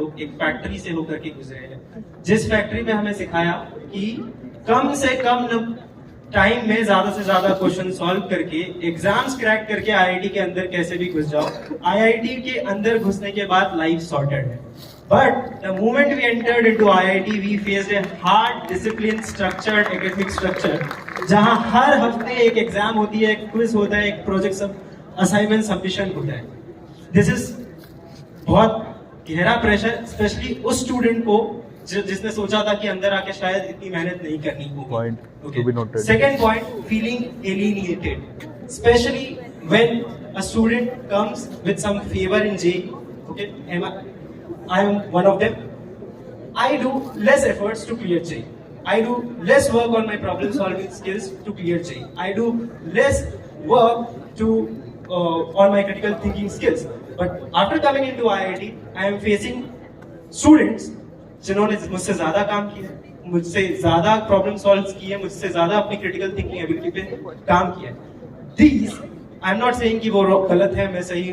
लोग एक फैक्ट्री से होकर के गुजरे हैं, जिस फैक्ट्री में हमें सिखाया कि कम से कम टाइम में ज्यादा से ज्यादा क्वेश्चन सॉल्व करके एग्जाम्स क्रैक करके आईआईटी के अंदर कैसे भी घुस जाओ। आईआईटी के अंदर घुसने के बाद लाइफ सॉर्टेड है। But the moment we entered into IIT we faced a hard discipline structured academic structure, जहां हर हफ्ते एक एग्जाम होती है, एक क्विज होता है, एक प्रोजेक्ट सब असाइनमेंट सबमिशन होता है। दिस इज बहुत गहरा प्रेशर, स्पेशली उस स्टूडेंट को जिसने सोचा था कि अंदर आके शायद इतनी मेहनत नहीं करनी होगी। Second point, feeling alienated, specially when a student comes with some favour in JEE. Okay, I am one of them. I do less efforts to clear JEE. I do less work on my problem solving skills to clear JEE. I do less work to on my critical thinking skills. But after coming into IIT, I am facing students जिन्होंने मुझसे ज्यादा काम किया, मुझसे ज्यादा problem solve किए, मुझसे ज्यादा अपनी क्रिटिकल थिंकिंग एबिलिटी पे काम किया। These, I am not saying कि वो गलत है, मैं सही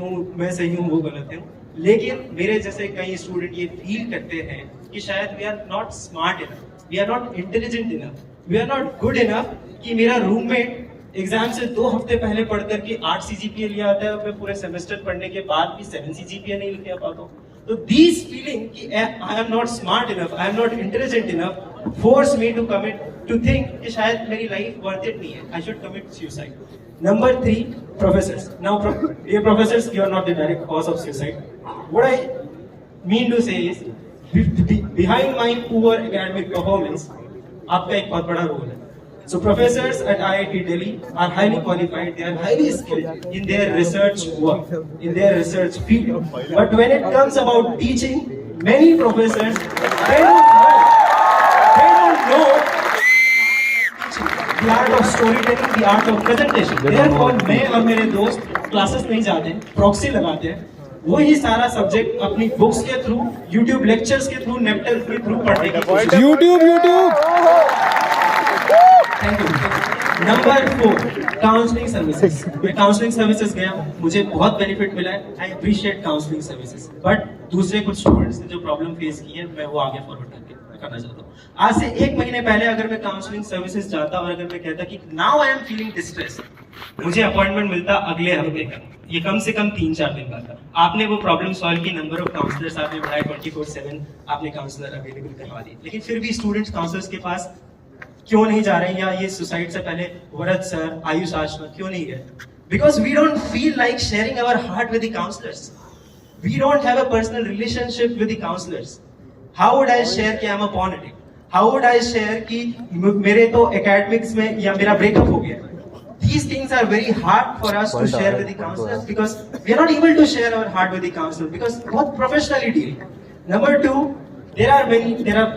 हूँ, वो गलत है, लेकिन मेरे जैसे कई स्टूडेंट ये फील करते हैं कि शायद we are not smart enough, we are not intelligent enough, we are not good enough कि मेरा रूममेट एग्जाम से 2 हफ्ते पहले पढ़ करके 8 सीजीपीए लिया आता है और मैं पूरे सेमेस्टर पढ़ने के बाद भी 7 सीजीपीए नहीं लेके आ पाता हूँ। तो दीज फीलिंग कि I am not smart enough, I am not intelligent enough, force me to commit to think कि शायद मेरी लाइफ वर्थ इट नहीं है, I should commit suicide. Number 3, professors. Now, dear professors, you are not the direct cause of suicide. What I mean to say is, behind my poor academic performance, आपका एक बहुत बड़ा role है. So, professors at IIT Delhi are highly qualified. They are highly skilled in their research work, in their research field. But when it comes about teaching, many professors they don't know the art of storytelling, the art of presentation. Therefore, मैं और मेरे दोस्त classes नहीं जाते, proxy लगाते हैं, वही सारा सब्जेक्ट अपनी बुक्स के थ्रू, यूट्यूब लेक्चर्स के थ्रू, नेप्टल के थ्रू पढ़ने की कोशिश। YouTube thank you. Number 4, counselling services. मैं काउंसलिंग सर्विसेज गया, मुझे बहुत बेनिफिट मिला है, I appreciate counselling services. But दूसरे कुछ स्टूडेंट्स ने जो प्रॉब्लम फेस की है, मैं वो आगे फॉरवर्ड करना चाहता हूँ। आज से 1 महीने पहले अगर मैं काउंसलिंग सर्विसेज जाता और अगर मैं कहता कि now I am feeling distress, मुझे अपॉइंटमेंट मिलता अगले हफ्ते का, ये कम से कम 3-4 दिन बाद था। आपने वो प्रॉब्लम सॉल्व की, नंबर ऑफ काउंसलर्स आपने बढ़ाए 24/7, आपने काउंसलर अवेलेबल करवा दिए, लेकिन फिर भी स्टूडेंट्स काउंसलर्स के पास क्यों नहीं जा रहे हैं, या ये सुसाइड से पहले वरद सर, आयुष आशना क्यों नहीं गए? Because we don't feel like sharing our heart with the counsellors, we don't have a personal relationship with the counsellors. How would I share कि I am a politic? How would I share कि मेरे तो academics में या मेरा breakup हो गया? These things are very hard for us to share with the counselors because we are not able to share our heart with the counselor because बहुत professionally deal. Number 2, there are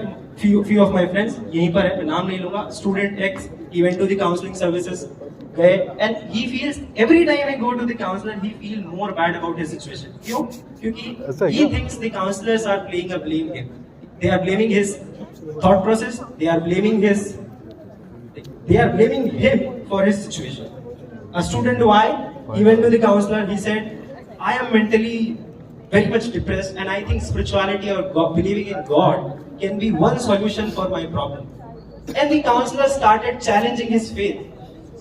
few of my friends, यहीं पर है, मैं नाम नहीं लूँगा, student X, he went to the counseling services, गए, and he feels every time I go to the counselor, he feel more bad about his situation. क्यों? क्योंकि he thinks the counselors are playing a blame game. They are blaming his thought process. They are blaming him for his situation. A student Y, he went to the counselor. He said, "I am mentally very much depressed, and I think spirituality or believing in God can be one solution for my problem." And the counselor started challenging his faith,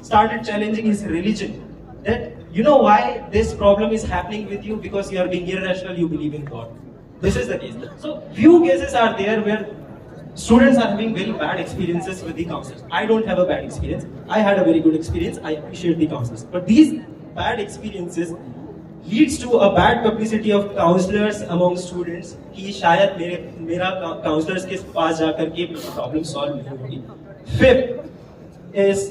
started challenging his religion. That you know why this problem is happening with you because you are being irrational. You believe in God. This is the case. So few cases are there where students are having very bad experiences with the counselors. I don't have a bad experience. I had a very good experience. I appreciate the counselors. But these bad experiences leads to a bad publicity of counselors among students कि शायद मेरा counselors के पास जाकर के problem solve नहीं होगी. 5th is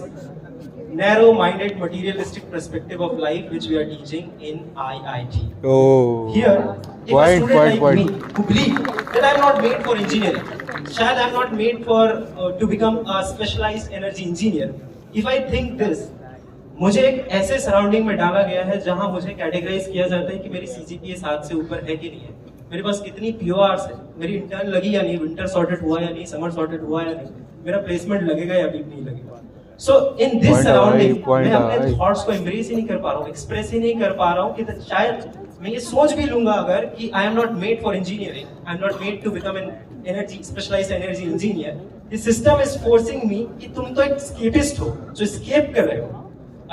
narrow-minded materialistic perspective of life which we are teaching in IIT. Oh. Here, if a student like me who believe that I am not made for engineering, शायद I am not made for to become a specialized energy engineer. If I think this, मुझे एक ऐसे surrounding में डाला गया है जहां मुझे कैटेगराइज किया जाता है कि मेरी सीजीपीए 7 से ऊपर है कि नहीं है, मेरे पास कितनी पीओआरस है, मेरी इंटर्न लगी या नहीं, विंटर सॉर्टेड हुआ या नहीं, समर सॉर्टेड हुआ या नहीं, मेरा प्लेसमेंट लगेगा या नहीं लगेगा। So in this surrounding, मैं अपने थॉट्स को एम्ब्रेस ही नहीं कर पा रहा हूँ, एक्सप्रेस ही नहीं कर पा रहा हूँ कि शायद मैं ये सोच भी लूंगा अगर कि I am not made for engineering, I am not made to become an energy specialised energy engineer, this system is forcing me कि तुम तो एक स्केपिस्ट हो जो स्केप कर रहे हो।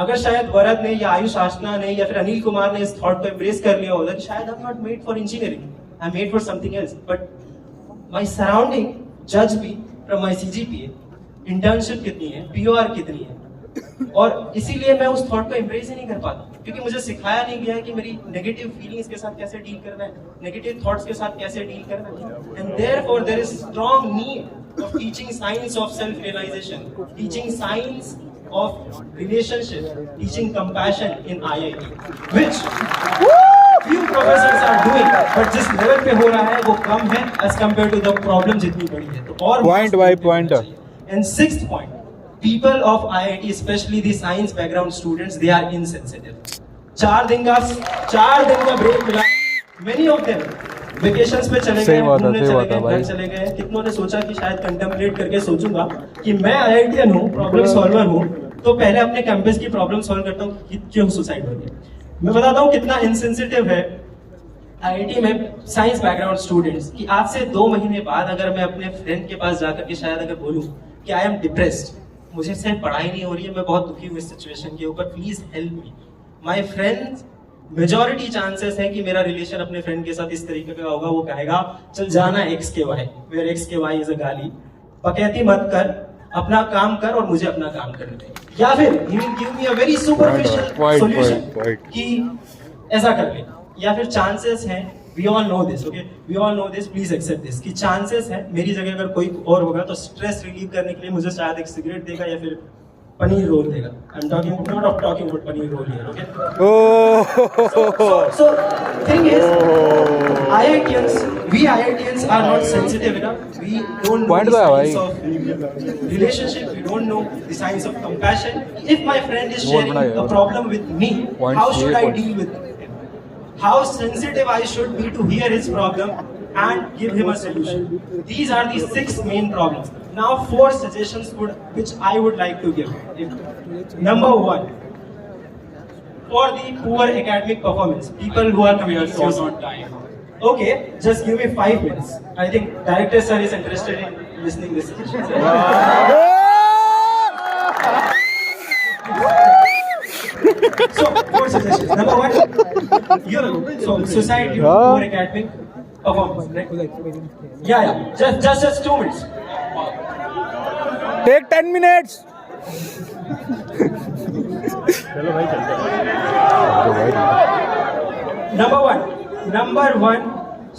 अगर शायद वरद ने या आयुष आशना ने या फिर अनिल कुमार ने इस थॉट को एम्ब्रेस कर लिया होता कि शायद I am not made for engineering, I am made for something else, but my surrounding जज me from my CGPA, internship कितनी है, पीओआर कितनी है, और इसीलिए मैं उस थॉट को एम्ब्रेस ही नहीं कर पाता क्योंकि मुझे सिखाया नहीं गया है कि मेरी नेगेटिव फीलिंग्स के साथ कैसे डील करना है, नेगेटिव थॉट्स के साथ कैसे डील करना है। And therefore there is strong need of teaching science of self realisation, teaching science of relationship, teaching compassion in IIT, which few professors are doing, but जिस लेवल पे हो रहा है वो कम है as compared to the problem जितनी बड़ी है। तो और point by point. And sixth point, people of IIT, especially the science background students, they are insensitive. 4 दिन का ब्रेक मिला, many of them वेकेशंस पे चले गए, घूमने चले गए, घर चले गए। कितनों ने सोचा कि शायद कंटेम्पलेट करके सोचूंगा कि मैं आईआईटीएन हूँ, प्रॉब्लम सॉल्वर हूँ, तो पहले अपने कैंपस की प्रॉब्लम सॉल्व करता हूँ कि क्यों सुसाइड हो गया। मैं बताता हूँ कितना इनसेंसिटिव है आईआईटी में साइंस बैकग्राउंड स्टूडेंट्स कि आज से 2 महीने बाद अगर मैं अपने फ्रेंड के पास जाकर के शायद अगर बोलूँ कि आई एम डिप्रेस्ड, मुझे से पढ़ाई नहीं हो रही है, मैं बहुत दुखी हूँ इस सिचुएशन के ऊपर, please help me, my friends, majority chances है कि मेरा रिलेशन अपने फ्रेंड के साथ इस तरीके का होगा, वो कहेगा चल जाना एक्स के वाई, वेयर एक्स के वाई इज अ गाली, बकैती मत कर, अपना काम कर और मुझे अपना काम करने दे, या फिर he will give me a very superficial solution कि ऐसा कर ले, या फिर चांसेस हैं, we all know this, okay, we all know this, please accept this कि चांसेस है मेरी जगह अगर कोई और होगा तो स्ट्रेस रिलीव करने के लिए मुझे शायद एक सिगरेट देगा या फिर पनीर रोल देगा। I am talking not of talking about paneer roll here, okay. So thing is, we IITians are not sensitive enough. We don't know the science of relationship. We don't know the science of compassion. If my friend is sharing a problem with me, how should I deal with him? How sensitive I should be to hear his problem and give him a solution. These are the 6 main problems. Now 4 suggestions which I would like to give. Number 1, for the poor academic performance, people who are committing suicide. Time. Okay, just give me 5 minutes. I think director sir is interested in listening this suggestion. So 4 suggestions. Number 1, so suicide due to poor academic performance. Right? Yeah. Just 2 minutes. Take 10 minutes. Number one.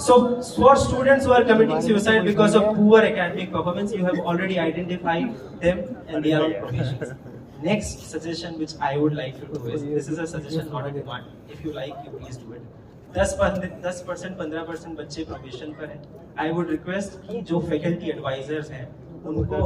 So for students who are committing suicide because of poor academic performance, you have already identified them and they are on probation. Next suggestion which I would like to do is, this is a suggestion, not a demand. If you like, you please do it. 10%, 15% बच्चे probation पर हैं। I would request कि जो faculty advisers हैं उनको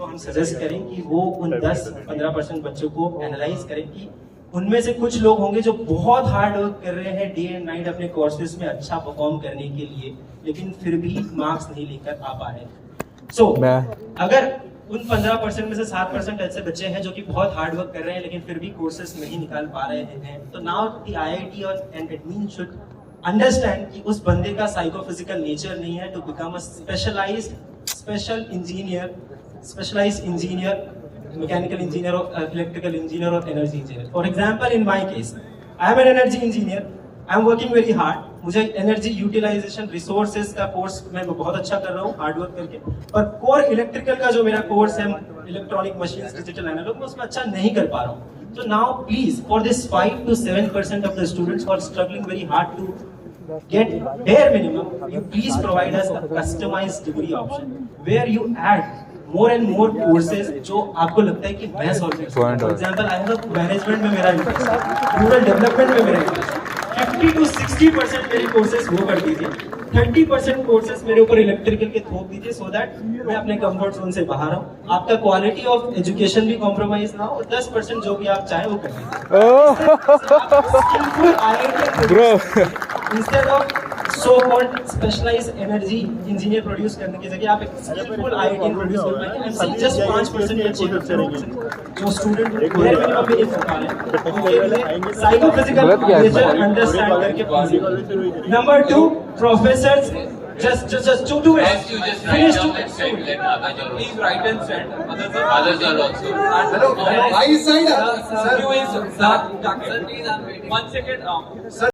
हम suggest करें कि वो उन 10-15% बच्चों को एनालाइज करें कि उनमें से कुछ लोग होंगे जो बहुत हार्ड वर्क कर रहे हैं डे एंड नाइट अपने कोर्सेज में अच्छा परफॉर्म करने के लिए, लेकिन फिर भी मार्क्स नहीं लेकर आ पा रहे। सो अगर उन 15% में से 7% ऐसे बच्चे हैं जो कि बहुत हार्ड वर्क कर रहे हैं लेकिन फिर भी कोर्सेज नहीं निकाल पा रहे हैं, तो नाउ द आईआईटी और एंड एडमिन शुड अंडरस्टैंड कि उस बंदे का साइकोफिजिकल नेचर नहीं है to become a specialised engineer, mechanical engineer और इलेक्ट्रिकल इंजीनियर और energy engineer. For example in my case, I am an energy engineer, I am working very hard, मुझे energy utilisation resources का course मैं बहुत अच्छा कर रहा हूँ हार्ड वर्क करके, पर कोर इलेक्ट्रिकल का जो मेरा कोर्स है इलेक्ट्रॉनिक मशीन्स, डिजिटल एनालॉग, मैं उसमें अच्छा नहीं कर पा रहा हूँ। तो now please for this 5 to 7% of the students who are struggling very hard to get bare minimum, you please provide us a customized degree option where you add more and more courses जो आपको लगता है कि मैं solve कर सकता हूं। For example I have management में मेरा इंटरेस्ट है, रूरल डेवलपमेंट में मेरा इंटरेस्ट है, 50 to 60% मेरी कोर्सेज वो कर दीजिए, 30% कोर्सेज मेरे ऊपर इलेक्ट्रिकल के थोप दीजिए, सो दैट मैं अपने कंफर्ट जोन से बाहर हूं, आपका क्वालिटी ऑफ एजुकेशन भी कॉम्प्रोमाइज ना हो, 10% जो भी आप चाहें वो कर लीजिए। Instead of so called specialised energy engineer produce करने की जगह आप एक स्किलफुल आईआईटी प्रोड्यूस कर पाएंगे। एंड सी जस्ट 5% बच्चे जो स्टूडेंट वेयर मिनिमम भी नहीं कर पा रहे उनके लिए साइकोफिजिकल नेचर अंडरस्टैंड करके possible. Number 2 professors just do it. As you just Finish write to down and send, let others are Please write and send. others are also. Hello. I side. Sir, you is sir, please, I'm waiting. 1 second.